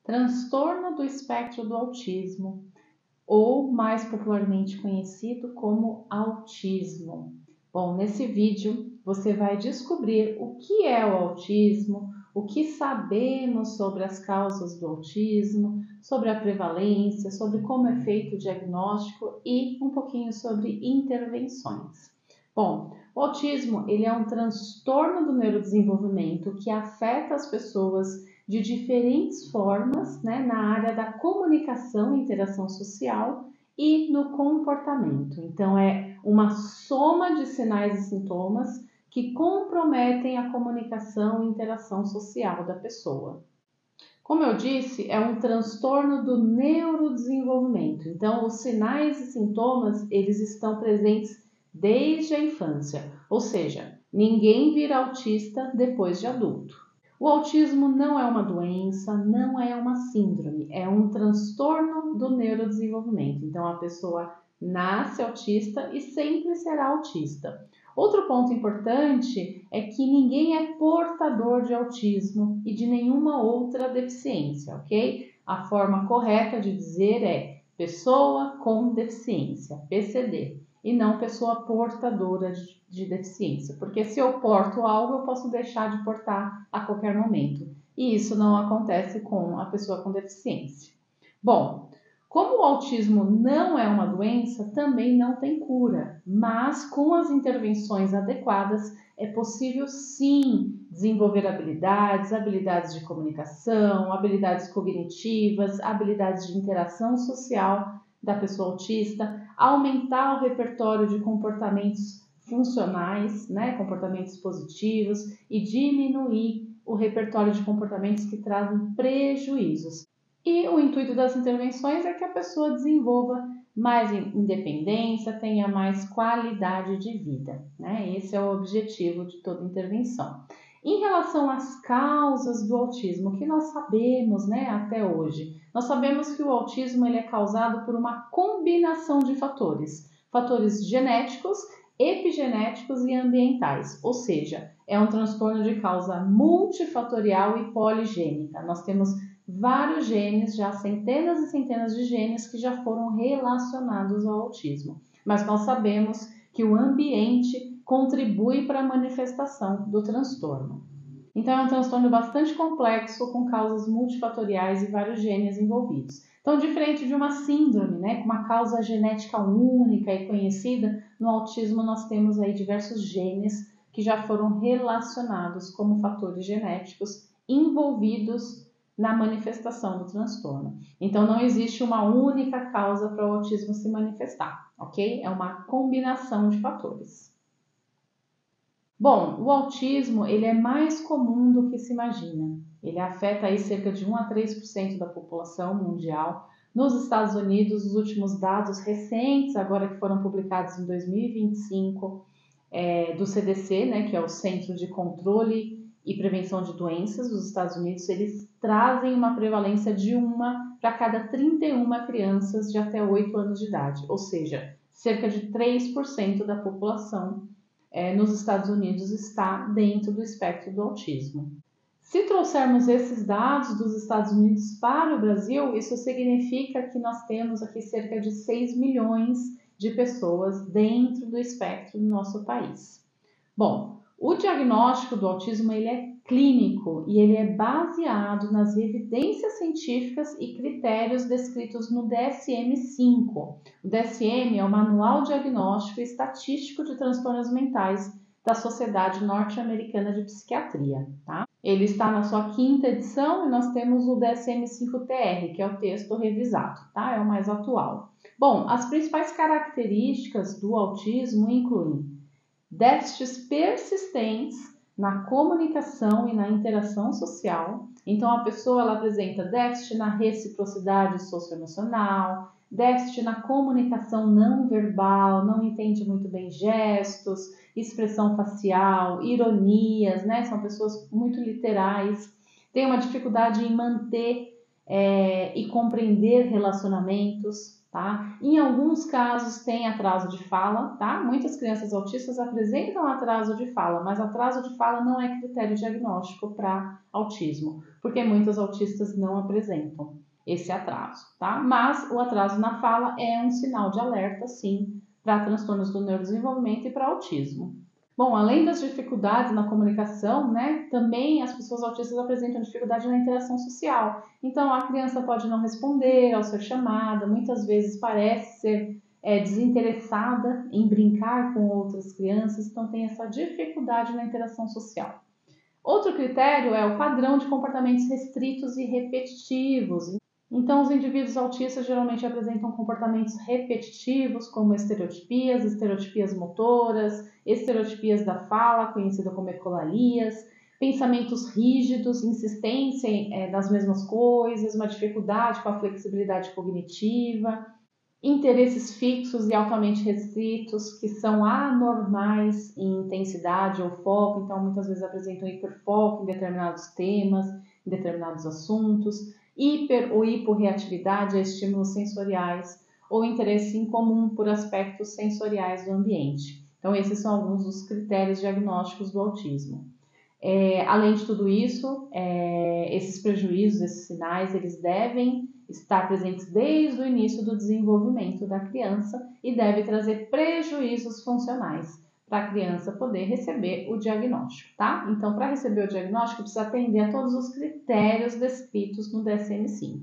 Transtorno do espectro do autismo, ou mais popularmente conhecido como autismo. Bom, nesse vídeo você vai descobrir o que é o autismo, o que sabemos sobre as causas do autismo, sobre a prevalência, sobre como é feito o diagnóstico e um pouquinho sobre intervenções. Bom, o autismo ele é um transtorno do neurodesenvolvimento que afeta as pessoas de diferentes formas, né, na área da comunicação e interação social e no comportamento. Então, é uma soma de sinais e sintomas que comprometem a comunicação e interação social da pessoa. Como eu disse, é um transtorno do neurodesenvolvimento. Então, os sinais e sintomas, eles estão presentes desde a infância, ou seja, ninguém vira autista depois de adulto. O autismo não é uma doença, não é uma síndrome, é um transtorno do neurodesenvolvimento. Então, a pessoa nasce autista e sempre será autista. Outro ponto importante é que ninguém é portador de autismo e de nenhuma outra deficiência, ok? A forma correta de dizer é pessoa com deficiência, PCD, e não pessoa portadora de deficiência, porque se eu porto algo, eu posso deixar de portar a qualquer momento, e isso não acontece com a pessoa com deficiência. Bom, como o autismo não é uma doença, também não tem cura, mas com as intervenções adequadas é possível sim desenvolver habilidades de comunicação, habilidades cognitivas, habilidades de interação social da pessoa autista, aumentar o repertório de comportamentos funcionais, né, comportamentos positivos, e diminuir o repertório de comportamentos que trazem prejuízos. E o intuito das intervenções é que a pessoa desenvolva mais independência, tenha mais qualidade de vida, né? Esse é o objetivo de toda intervenção. Em relação às causas do autismo, o que nós sabemos, né, até hoje? Nós sabemos que o autismo ele é causado por uma combinação de fatores genéticos, epigenéticos e ambientais, ou seja, é um transtorno de causa multifatorial e poligênica. Nós temos vários genes, já centenas e centenas de genes que já foram relacionados ao autismo. Mas nós sabemos que o ambiente contribui para a manifestação do transtorno. Então, é um transtorno bastante complexo, com causas multifatoriais e vários genes envolvidos. Então, diferente de uma síndrome, né, com uma causa genética única e conhecida, no autismo nós temos aí diversos genes que já foram relacionados como fatores genéticos envolvidos na manifestação do transtorno. Então, não existe uma única causa para o autismo se manifestar, ok? É uma combinação de fatores. Bom, o autismo ele é mais comum do que se imagina. Ele afeta aí cerca de 1 a 3% da população mundial. Nos Estados Unidos, os últimos dados recentes, agora que foram publicados em 2025, do CDC, né, que é o Centro de Controle e Prevenção de Doenças dos Estados Unidos, eles trazem uma prevalência de 1 para cada 31 crianças de até 8 anos de idade, ou seja, cerca de 3% da população nos Estados Unidos está dentro do espectro do autismo. Se trouxermos esses dados dos Estados Unidos para o Brasil, isso significa que nós temos aqui cerca de 6 milhões de pessoas dentro do espectro do nosso país. Bom, o diagnóstico do autismo ele é clínico e ele é baseado nas evidências científicas e critérios descritos no DSM-5. O DSM é o Manual Diagnóstico e Estatístico de Transtornos Mentais da Sociedade Norte-Americana de Psiquiatria, tá? Ele está na sua 5ª edição e nós temos o DSM-5-TR, que é o texto revisado, tá? É o mais atual. Bom, as principais características do autismo incluem déficits persistentes na comunicação e na interação social. Então, a pessoa ela apresenta déficit na reciprocidade socioemocional, déficit na comunicação não verbal, não entende muito bem gestos, expressão facial, ironias, né? São pessoas muito literais, tem uma dificuldade em manter e compreender relacionamentos. tá? Em alguns casos tem atraso de fala, tá? Muitas crianças autistas apresentam atraso de fala, mas atraso de fala não é critério diagnóstico para autismo, porque muitos autistas não apresentam esse atraso, tá? Mas o atraso na fala é um sinal de alerta, sim, para transtornos do neurodesenvolvimento e para autismo. Bom, além das dificuldades na comunicação, né, também as pessoas autistas apresentam dificuldade na interação social. Então, a criança pode não responder ao ser chamada, muitas vezes parece ser desinteressada em brincar com outras crianças, então tem essa dificuldade na interação social. Outro critério é o padrão de comportamentos restritos e repetitivos. Então, os indivíduos autistas geralmente apresentam comportamentos repetitivos, como estereotipias motoras, estereotipias da fala, conhecida como ecolalias, pensamentos rígidos, insistência nas mesmas coisas, uma dificuldade com a flexibilidade cognitiva, interesses fixos e altamente restritos, que são anormais em intensidade ou foco, então muitas vezes apresentam hiperfoco em determinados temas, em determinados assuntos, hiper ou hiporreatividade a estímulos sensoriais ou interesse em comum por aspectos sensoriais do ambiente. Então, esses são alguns dos critérios diagnósticos do autismo. Além de tudo isso, esses prejuízos, esses sinais, eles devem estar presentes desde o início do desenvolvimento da criança e deve trazer prejuízos funcionais para a criança poder receber o diagnóstico, tá? Então, para receber o diagnóstico, precisa atender a todos os critérios descritos no DSM-5.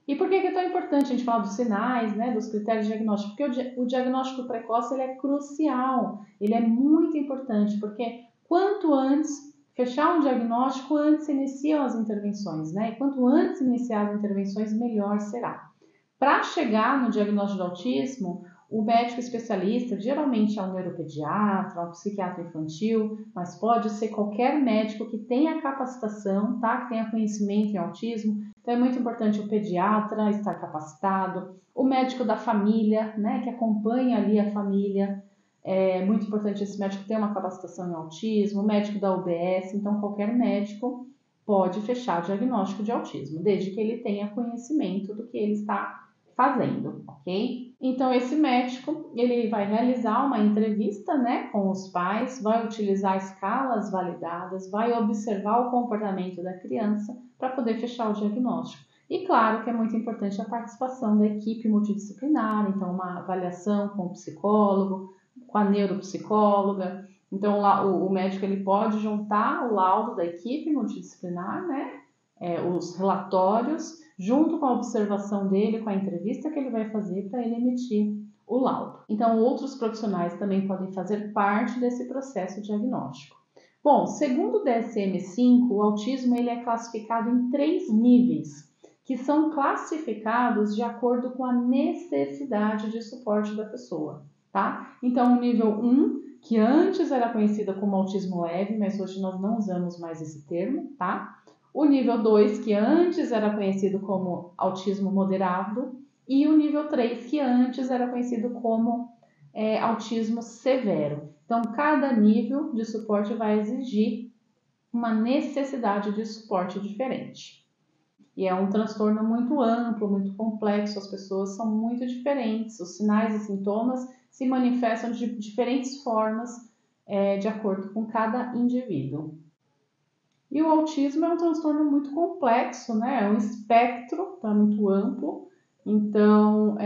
E por que é tão importante a gente falar dos sinais, né, dos critérios diagnósticos? Porque o diagnóstico precoce ele é crucial, ele é muito importante, porque quanto antes fechar um diagnóstico, antes se iniciam as intervenções, né? E quanto antes iniciar as intervenções, melhor será. Para chegar no diagnóstico do autismo, o médico especialista geralmente é um neuropediatra, um psiquiatra infantil, mas pode ser qualquer médico que tenha capacitação, tá? Que tenha conhecimento em autismo. Então é muito importante o pediatra estar capacitado, o médico da família, né? Que acompanha ali a família. É muito importante esse médico ter uma capacitação em autismo, o médico da UBS, então qualquer médico pode fechar o diagnóstico de autismo, desde que ele tenha conhecimento do que ele está fazendo, ok? Então esse médico, ele vai realizar uma entrevista, né, com os pais, vai utilizar escalas validadas, vai observar o comportamento da criança para poder fechar o diagnóstico. E claro que é muito importante a participação da equipe multidisciplinar, então uma avaliação com o psicólogo, com a neuropsicóloga. Então o médico ele pode juntar o laudo da equipe multidisciplinar, né, os relatórios, junto com a observação dele, com a entrevista que ele vai fazer para ele emitir o laudo. Então, outros profissionais também podem fazer parte desse processo diagnóstico. Bom, segundo o DSM-5, o autismo ele é classificado em 3 níveis, que são classificados de acordo com a necessidade de suporte da pessoa, tá? Então, o nível 1, que antes era conhecido como autismo leve, mas hoje nós não usamos mais esse termo, tá? O nível 2, que antes era conhecido como autismo moderado, e o nível 3, que antes era conhecido como autismo severo. Então, cada nível de suporte vai exigir uma necessidade de suporte diferente. E é um transtorno muito amplo, muito complexo, as pessoas são muito diferentes, os sinais e sintomas se manifestam de diferentes formas de acordo com cada indivíduo. E o autismo é um transtorno muito complexo, né? É um espectro, tá muito amplo. Então,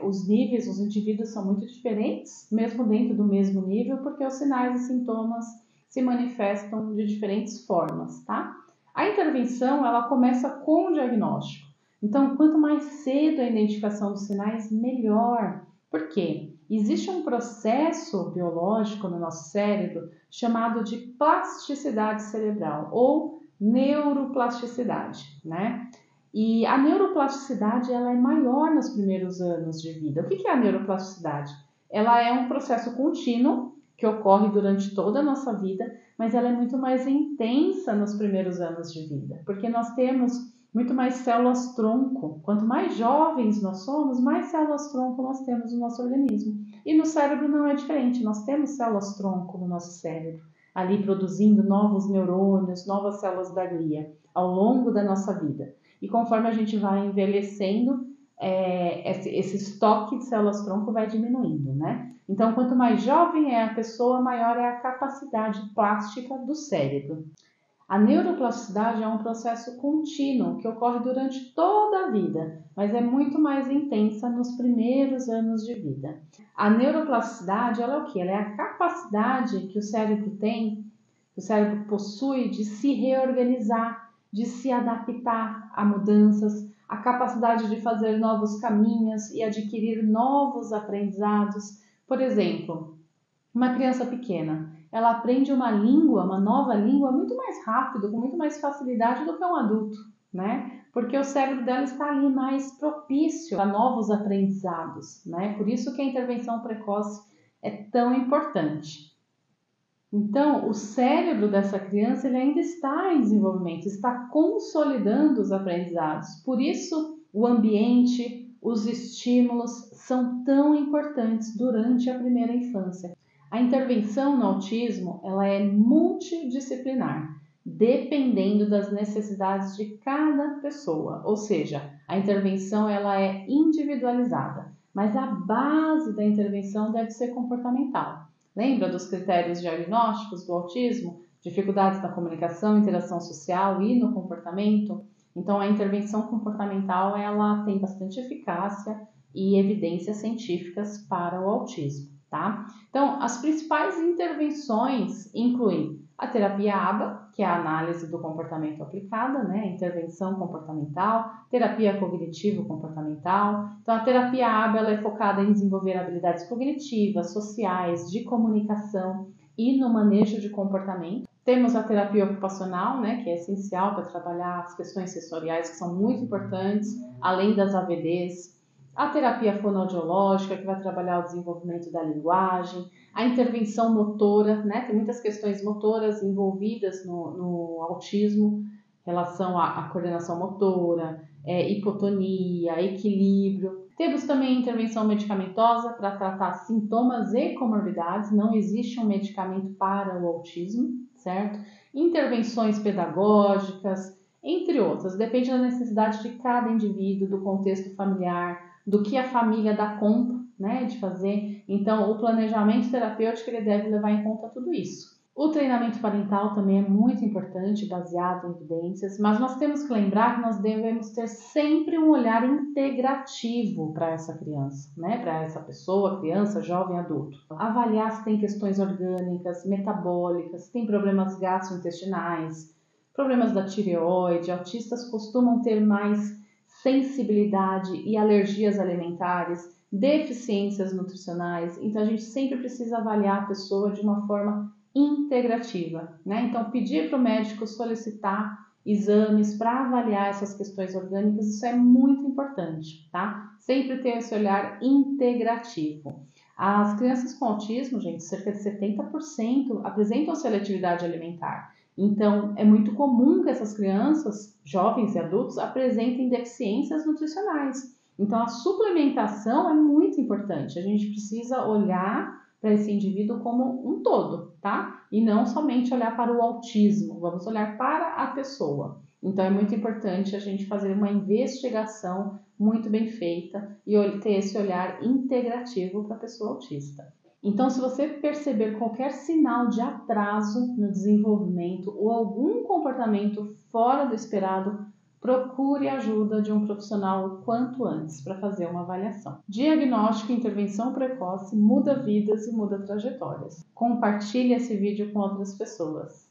os níveis, os indivíduos são muito diferentes, mesmo dentro do mesmo nível, porque os sinais e sintomas se manifestam de diferentes formas, tá? A intervenção, ela começa com o diagnóstico. Então, quanto mais cedo a identificação dos sinais, melhor. Por quê? Existe um processo biológico no nosso cérebro chamado de plasticidade cerebral ou neuroplasticidade, né? E a neuroplasticidade ela é maior nos primeiros anos de vida. O que é a neuroplasticidade? Ela é um processo contínuo que ocorre durante toda a nossa vida, mas ela é muito mais intensa nos primeiros anos de vida, porque nós temos muito mais células-tronco. Quanto mais jovens nós somos, mais células-tronco nós temos no nosso organismo. E no cérebro não é diferente, nós temos células-tronco no nosso cérebro, ali produzindo novos neurônios, novas células da glia, ao longo da nossa vida. E conforme a gente vai envelhecendo, esse estoque de células-tronco vai diminuindo, né? Então, quanto mais jovem é a pessoa, maior é a capacidade plástica do cérebro. A neuroplasticidade é um processo contínuo que ocorre durante toda a vida, mas é muito mais intensa nos primeiros anos de vida. A neuroplasticidade, ela é o quê? Ela é a capacidade que o cérebro tem, que o cérebro possui de se reorganizar, de se adaptar a mudanças, a capacidade de fazer novos caminhos e adquirir novos aprendizados. Por exemplo, uma criança pequena, ela aprende uma língua, uma nova língua, muito mais rápido, com muito mais facilidade do que um adulto, né? Porque o cérebro dela está ali mais propício a novos aprendizados, né? Por isso que a intervenção precoce é tão importante. Então, o cérebro dessa criança ele ainda está em desenvolvimento, está consolidando os aprendizados. Por isso, o ambiente, os estímulos são tão importantes durante a primeira infância. A intervenção no autismo ela é multidisciplinar, dependendo das necessidades de cada pessoa. Ou seja, a intervenção ela é individualizada, mas a base da intervenção deve ser comportamental. Lembra dos critérios diagnósticos do autismo? Dificuldades na comunicação, interação social e no comportamento? Então, a intervenção comportamental ela tem bastante eficácia e evidências científicas para o autismo, tá? Então, as principais intervenções incluem a terapia ABA, que é a análise do comportamento aplicada, né? Intervenção comportamental, terapia cognitivo-comportamental. Então, a terapia ABA ela é focada em desenvolver habilidades cognitivas, sociais, de comunicação e no manejo de comportamento. Temos a terapia ocupacional, né? Que é essencial para trabalhar as questões sensoriais, que são muito importantes, além das AVDs. A terapia fonoaudiológica, que vai trabalhar o desenvolvimento da linguagem, a intervenção motora, né? Tem muitas questões motoras envolvidas no autismo, em relação à coordenação motora, hipotonia, equilíbrio. Temos também a intervenção medicamentosa para tratar sintomas e comorbidades, não existe um medicamento para o autismo, certo? Intervenções pedagógicas, entre outras, depende da necessidade de cada indivíduo, do contexto familiar, do que a família dá conta, né, de fazer. Então, o planejamento terapêutico ele deve levar em conta tudo isso. O treinamento parental também é muito importante, baseado em evidências, mas nós temos que lembrar que nós devemos ter sempre um olhar integrativo para essa criança, né, para essa pessoa, criança, jovem, adulto. Avaliar se tem questões orgânicas, metabólicas, se tem problemas gastrointestinais, problemas da tireoide. Autistas costumam ter mais sensibilidade e alergias alimentares, deficiências nutricionais. Então, a gente sempre precisa avaliar a pessoa de uma forma integrativa, né? Então, pedir para o médico solicitar exames para avaliar essas questões orgânicas, isso é muito importante, tá? Sempre ter esse olhar integrativo. As crianças com autismo, gente, cerca de 70% apresentam seletividade alimentar. Então, é muito comum que essas crianças, jovens e adultos, apresentem deficiências nutricionais. Então, a suplementação é muito importante. A gente precisa olhar para esse indivíduo como um todo, tá? E não somente olhar para o autismo, vamos olhar para a pessoa. Então, é muito importante a gente fazer uma investigação muito bem feita e ter esse olhar integrativo para a pessoa autista. Então, se você perceber qualquer sinal de atraso no desenvolvimento ou algum comportamento fora do esperado, procure a ajuda de um profissional o quanto antes para fazer uma avaliação. Diagnóstico e intervenção precoce muda vidas e muda trajetórias. Compartilhe esse vídeo com outras pessoas.